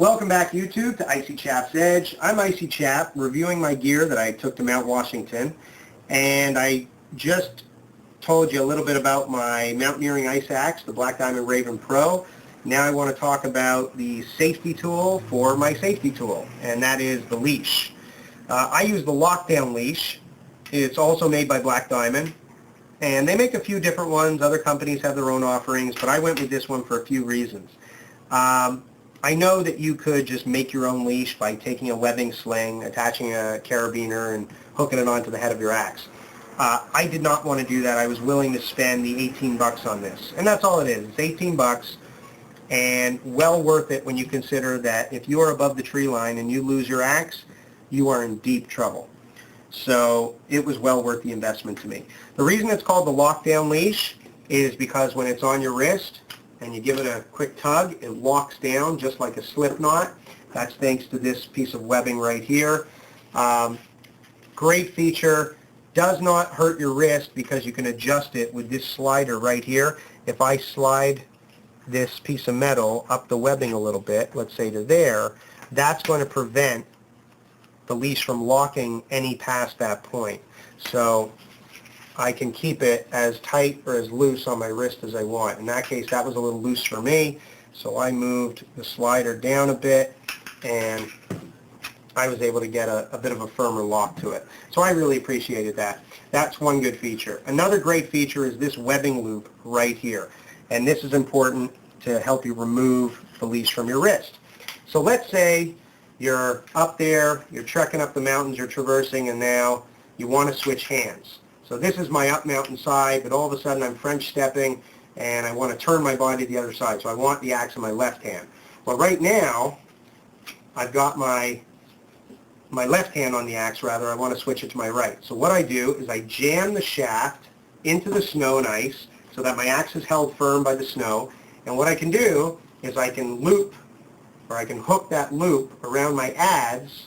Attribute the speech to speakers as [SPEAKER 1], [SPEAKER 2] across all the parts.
[SPEAKER 1] Welcome back, YouTube, to icychap's Edge. I'm icychap, reviewing my gear that I took to Mount Washington, and I just told you a little bit about my mountaineering ice axe, the Black Diamond Raven Pro. Now I want to talk about the safety tool for my safety tool, and that is the leash. I use the Lockdown Leash. It's also made by Black Diamond, and they make a few different ones. Other companies have their own offerings, but I went with this one for a few reasons. I know that you could just make your own leash by taking a webbing sling, attaching a carabiner, and hooking it onto the head of your axe. I did not want to do that. I was willing to spend the 18 bucks on this, and that's all it is. It's 18 bucks, and well worth it when you consider that if you are above the tree line and you lose your axe, you are in deep trouble. So it was well worth the investment to me. The reason it's called the Lockdown Leash is because when it's on your wrist and you give it a quick tug, it locks down just like a slip knot. That's thanks to this piece of webbing right here. Great feature. Does not hurt your wrist because you can adjust it with this slider right here. If I slide this piece of metal up the webbing a little bit, let's say to there, that's going to prevent the leash from locking any past that point. So I can keep it as tight or as loose on my wrist as I want. In that case, that was a little loose for me, so I moved the slider down a bit, and I was able to get a bit of a firmer lock to it. So I really appreciated that. That's one good feature. Another great feature is this webbing loop right here, and this is important to help you remove the leash from your wrist. So let's say you're up there, you're trekking up the mountains, you're traversing, and now you want to switch hands. So this is my up mountain side, but all of a sudden I'm French stepping and I want to turn my body to the other side. So I want the axe in my left hand. Well, right now I've got my left hand on the axe, rather. I want to switch it to my right. So what I do is I jam the shaft into the snow and ice so that my axe is held firm by the snow. And what I can do is I can loop, or I can hook that loop around my adze,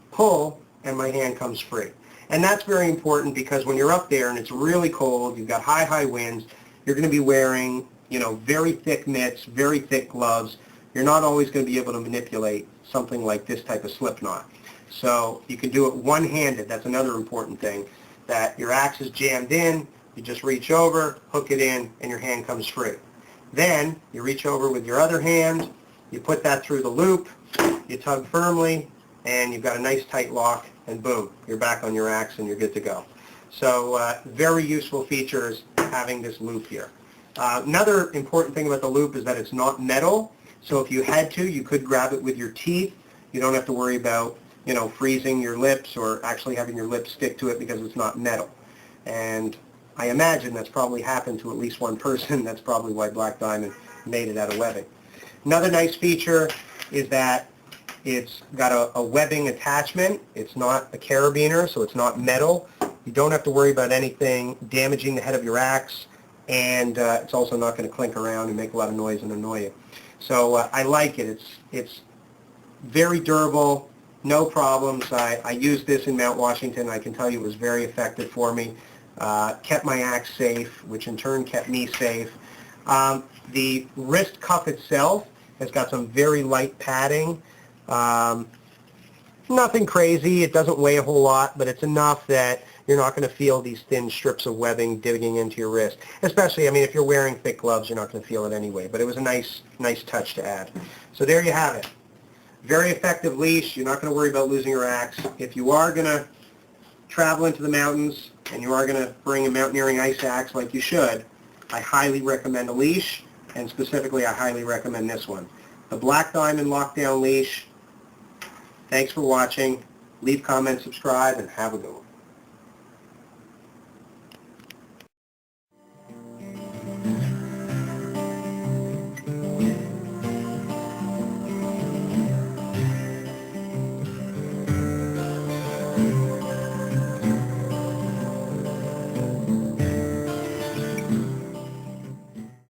[SPEAKER 1] pull, and my hand comes free. And that's very important because when you're up there and it's really cold, you've got high winds, you're going to be wearing, very thick mitts, very thick gloves. You're not always going to be able to manipulate something like this type of slip knot. So you can do it one-handed. That's another important thing, that your axe is jammed in, you just reach over, hook it in, and your hand comes free. Then you reach over with your other hand, you put that through the loop, you tug firmly, and you've got a nice tight lock, and boom, you're back on your axe and you're good to go. So very useful features having this loop here. Another important thing about the loop is that it's not metal, so if you had to, you could grab it with your teeth. You don't have to worry about freezing your lips or actually having your lips stick to it because it's not metal. And I imagine that's probably happened to at least one person. That's probably why Black Diamond made it out of webbing. Another nice feature is that it's got a webbing attachment. It's not a carabiner, so it's not metal. You don't have to worry about anything damaging the head of your axe, and it's also not going to clink around and make a lot of noise and annoy you. So I like it. It's very durable, no problems. I used this in Mount Washington. I can tell you it was very effective for me. Kept my axe safe, which in turn kept me safe. The wrist cuff itself has got some very light padding. Nothing crazy. It doesn't weigh a whole lot, but it's enough that you're not going to feel these thin strips of webbing digging into your wrist. Especially, if you're wearing thick gloves, you're not going to feel it anyway. But it was a nice touch to add. So there you have it. Very effective leash. You're not going to worry about losing your axe. If you are going to travel into the mountains and you are going to bring a mountaineering ice axe like you should, I highly recommend a leash, and specifically I highly recommend this one. The Black Diamond Lockdown Leash. Thanks for watching. Leave comments, subscribe, and have a good one.